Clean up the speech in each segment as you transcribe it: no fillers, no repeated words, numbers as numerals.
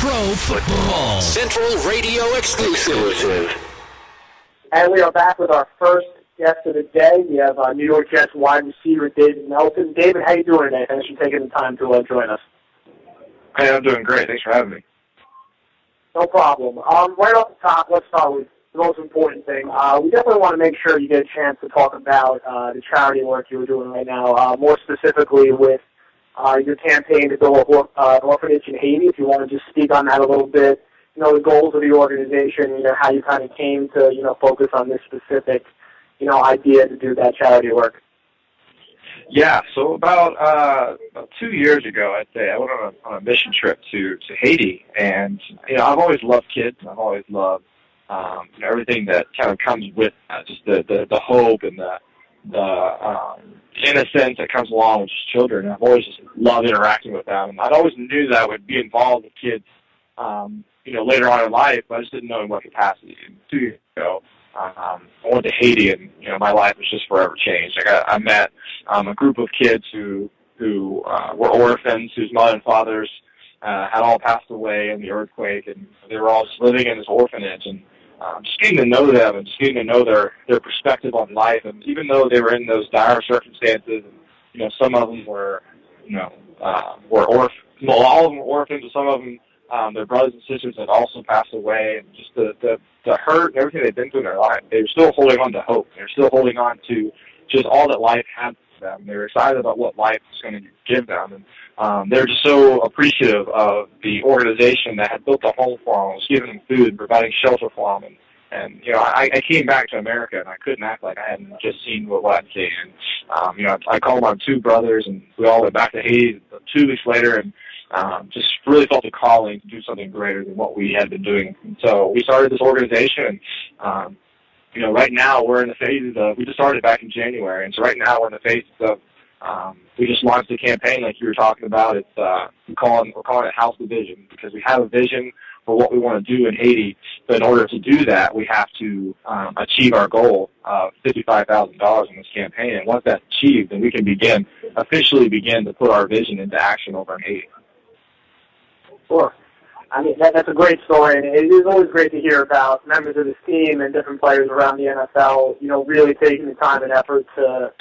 Pro Football Central Radio exclusive. And we are back with our first guest of the day. We have New York Jets wide receiver David Nelson. David, how you doing today? Thanks for taking the time to join us. Hey, I'm doing great. Thanks for having me. No problem. Right off the top, let's start with the most important thing. We definitely want to make sure you get a chance to talk about the charity work you're doing right now, more specifically with your campaign to build an orphanage in Haiti. If you want to just speak on that a little bit, the goals of the organization, how you kind of came to, focus on this specific, idea to do that charity work. Yeah, so about 2 years ago, I'd say, I went on a mission trip to Haiti, and I've always loved kids, and I've always loved everything that kind of comes with that, just the hope and the innocence that comes along with just children. And I've always just loved interacting with them, and I'd always knew that I would be involved with kids, later on in life, but I just didn't know in what capacity. And 2 years ago, I went to Haiti, and my life was just forever changed. I met a group of kids who were orphans, whose mother and fathers had all passed away in the earthquake, and they were all just living in this orphanage. And just getting to know them and just getting to know their perspective on life. And even though they were in those dire circumstances, and some of them were orphans. Well, all of them were orphans, and some of them, their brothers and sisters had also passed away, and just the hurt and everything they've been through in their life, they were still holding on to hope. They were still holding on to just all that life had for them. They were excited about what life was going to give them, and they were just so appreciative of the organization that had built a home for them, was giving them food, providing shelter for them. And I came back to America, and I couldn't act like I hadn't just seen what I'd seen. And, I called my two brothers, and we all went back to Haiti 2 weeks later, and just really felt a calling to do something greater than what we had been doing. And so we started this organization, and, right now we're in the phases of, we just started back in January, and so right now we're in the phases of, we just launched a campaign like you were talking about. It's, we're calling it House the Vision, because we have a vision for what we want to do in Haiti, but in order to do that, we have to achieve our goal of $55,000 in this campaign, and once that's achieved, then we can officially begin to put our vision into action over in Haiti. Sure. I mean, that's a great story, and it is always great to hear about members of this team and different players around the NFL, really taking the time and effort to,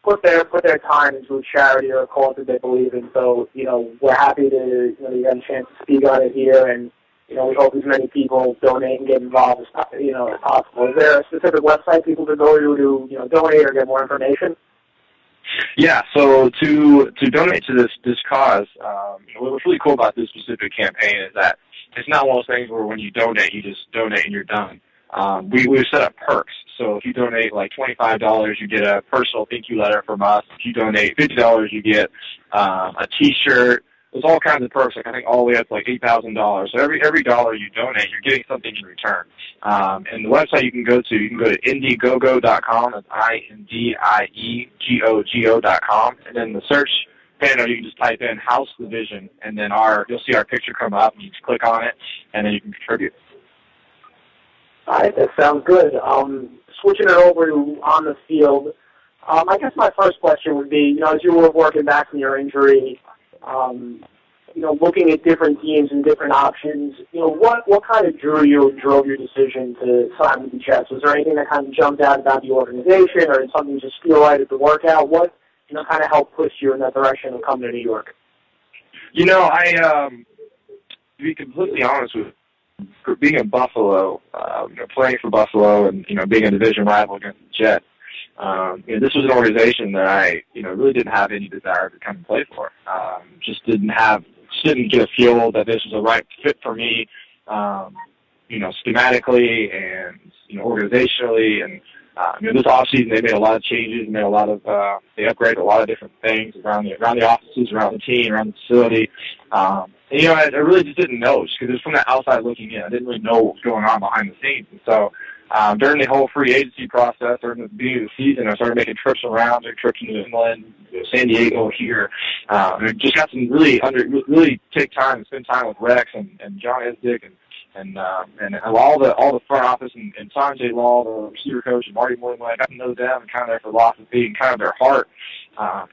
put their time into a charity or a cause that they believe in. So, we're happy to, you got a chance to speak on it here, and, we hope as many people donate and get involved as possible. Is there a specific website people can go to, donate or get more information? Yeah, so to donate to this cause, what's really cool about this specific campaign is that it's not one of those things where when you donate, you just donate and you're done. We've set up perks. So if you donate like $25, you get a personal thank you letter from us. If you donate $50, you get a T-shirt. There's all kinds of perks. I think all the way up to like $8,000. So every dollar you donate, you're getting something in return. And the website you can go to indiegogo.com. That's INDIEGOGO.com. And then the search panel, you can just type in House Division, and then you'll see our picture come up, and you just click on it, and then you can contribute. All right, that sounds good. Switching it over to on the field, I guess my first question would be, as you were working back from your injury, looking at different teams and different options, what kind of drove your decision to sign with the Jets? Was there anything that kind of jumped out about the organization, or did something just feel right at the workout? What, kind of helped push you in that direction of coming to New York? To be completely honest with you, being in Buffalo, playing for Buffalo and, being a division rival against the Jets, this was an organization that I, really didn't have any desire to come and play for. Just didn't get a feel that this was the right fit for me, schematically and, organizationally. And, this offseason they made a lot of changes, they upgraded a lot of different things around the offices, around the team, around the facility. I really just didn't know, just because it was from the outside looking in. I didn't really know what was going on behind the scenes. And so during the whole free agency process, during the beginning of the season, I started making trips around, trips to New England, San Diego here. And just got some really take time and spend time with Rex and John Esdick and all the front office and Sanjay Law, the receiver coach, and Marty Morley. I got to know them and kind of their philosophy and kind of their heart,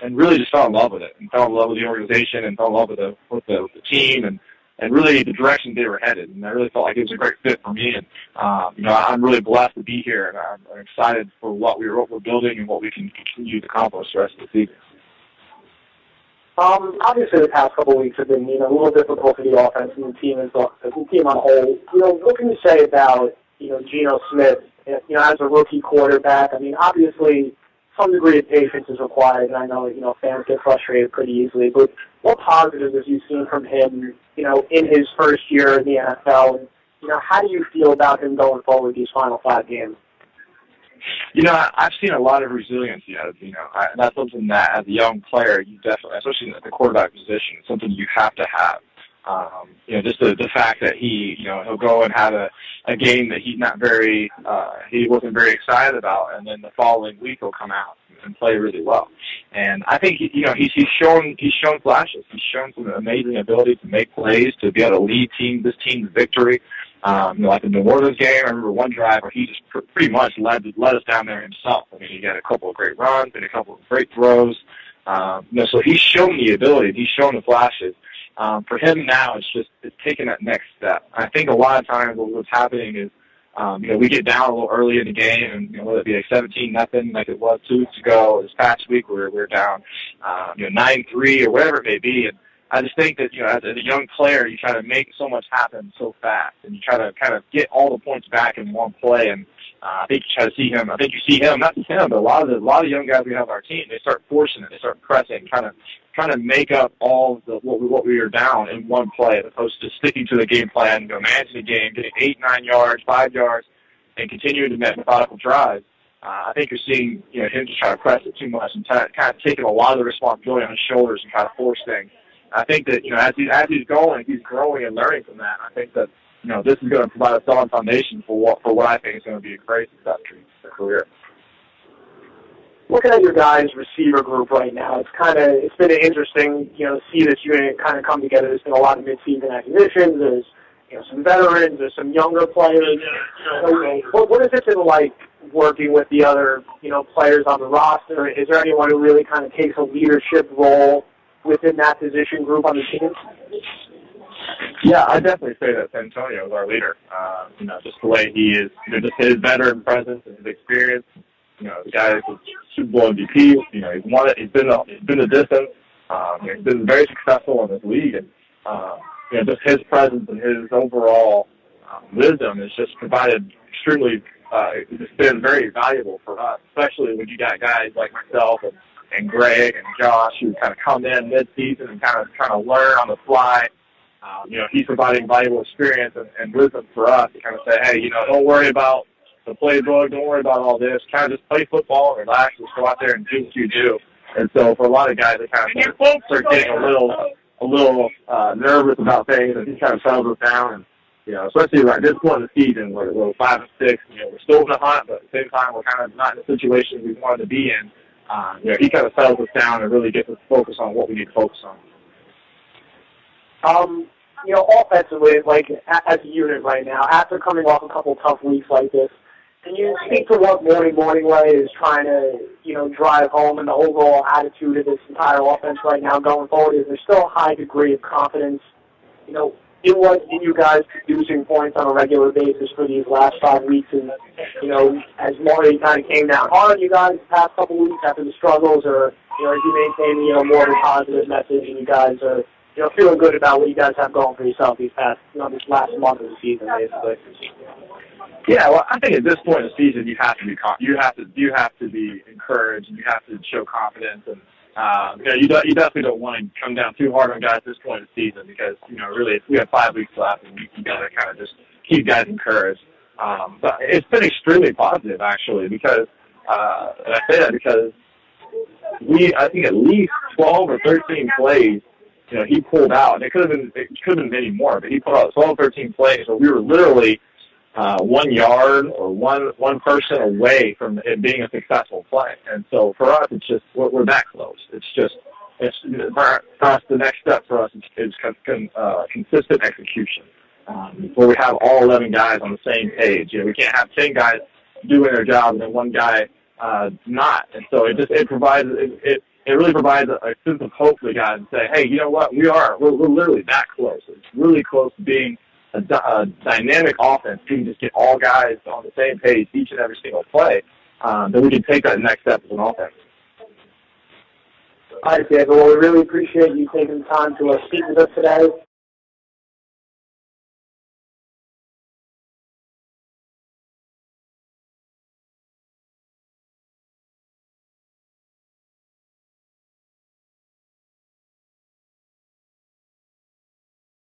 and really just fell in love with it, and fell in love with the organization, and fell in love with the team. And and really the direction they were headed. And I really felt like it was a great fit for me. And, I'm really blessed to be here, and I'm excited for what we're building and what we can continue to accomplish the rest of the season. Obviously, the past couple of weeks have been, a little difficult for the offense and the team on a whole. What can you say about, Geno Smith, as a rookie quarterback? I mean, obviously, some degree of patience is required, and I know, fans get frustrated pretty easily. But what positives have you seen from him, in his first year in the NFL? And, how do you feel about him going forward these final 5 games? I've seen a lot of resiliency out of Geno. That's something that, as a young player, you definitely, especially at the quarterback position, it's something you have to have. Just the fact that he'll go and have a game that he wasn't very excited about, and then the following week he'll come out and play really well. And I think he's shown flashes. He's shown some amazing ability to make plays, to be able to lead this team to victory. Like the New Orleans game, I remember one drive where he just pretty much led us down there himself. I mean, he got a couple of great runs and a couple of great throws. So he's shown the ability. He's shown the flashes. For him now, it's taking that next step. I think a lot of times what's happening is, we get down a little early in the game, and whether it be like 17-0 like it was 2 weeks ago, or this past week where we're down, 9-3 or whatever it may be. And I just think that, as a young player, you try to make so much happen so fast, and you try to kind of get all the points back in one play. And I think you try to see him. I think you see him, not just him, but a lot of young guys we have on our team. They start forcing it. They start pressing, trying to make up all of what we were down in one play, as opposed to sticking to the game plan, managing the game, getting 8, 9 yards, 5 yards, and continuing to make methodical drives. I think you're seeing him just try to press it too much and kind of taking a lot of the responsibility on his shoulders and try to force things. I think that as he's going, he's growing and learning from that. I think that this is going to provide a solid foundation for what I think is going to be a great success in his career. Looking at your guys' receiver group right now, it's been interesting, to see this unit kind of come together. There's been a lot of mid-season acquisitions. There's some veterans. There's some younger players. What has it been like working with the other players on the roster? Is there anyone who really kind of takes a leadership role within that position group on the team? Yeah, I definitely say that Antonio is our leader. Just the way he is, just his veteran presence and his experience. The guy is a Super Bowl MVP. He's won it. He's been a distance. He's been very successful in this league, and just his presence and his overall wisdom has just provided extremely. It's been very valuable for us, especially when you got guys like myself and Greg and Josh who kind of come in mid-season and kind of learn on the fly. He's providing valuable experience and wisdom for us to kind of say, hey, don't worry about the playbook, don't worry about all this. Kind of just play football and relax, just go out there and do what you do. And so for a lot of guys, they kind of start getting a little nervous about things, and he kind of settles us down. And especially right at this point in the season, we're 5-6. We're still in the hunt, but at the same time, we're kind of not in the situation we wanted to be in. He kind of settles us down and really gets us focused on what we need to focus on. Offensively, like as a unit right now, after coming off a couple tough weeks like this, can you speak to what Morning Way is trying to, drive home and the overall attitude of this entire offense right now going forward? Is there still a high degree of confidence, in you guys producing points on a regular basis for these last 5 weeks? And, as Marty kind of came down hard on you guys the past couple weeks after the struggles, or, are you maintaining, more of a positive message and you guys are, feeling good about what you guys have going for yourself these past, this last month of the season, basically? Yeah, well, I think at this point in the season, you have to be encouraged, and you have to show confidence, and you definitely don't want to come down too hard on guys at this point in the season because really we have 5 weeks left, and you got to kind of just keep guys encouraged. But it's been extremely positive actually because, and I say that because I think at least 12 or 13 plays. He pulled out, and it could have been many more, but he pulled out 12, 13 plays, so we were literally 1 yard or one person away from it being a successful play. And so for us, it's just we're that close. For us, the next step for us is consistent execution, where we have all 11 guys on the same page. We can't have 10 guys doing their job and then one guy not. And so it provides it really provides a sense of hope to the guys and say, hey, you know what, we're literally that close. It's really close to being a dynamic offense. We can just get all guys on the same page each and every single play, then we can take that next step as an offense. All right, Diego. Well, we really appreciate you taking the time to speak with us today.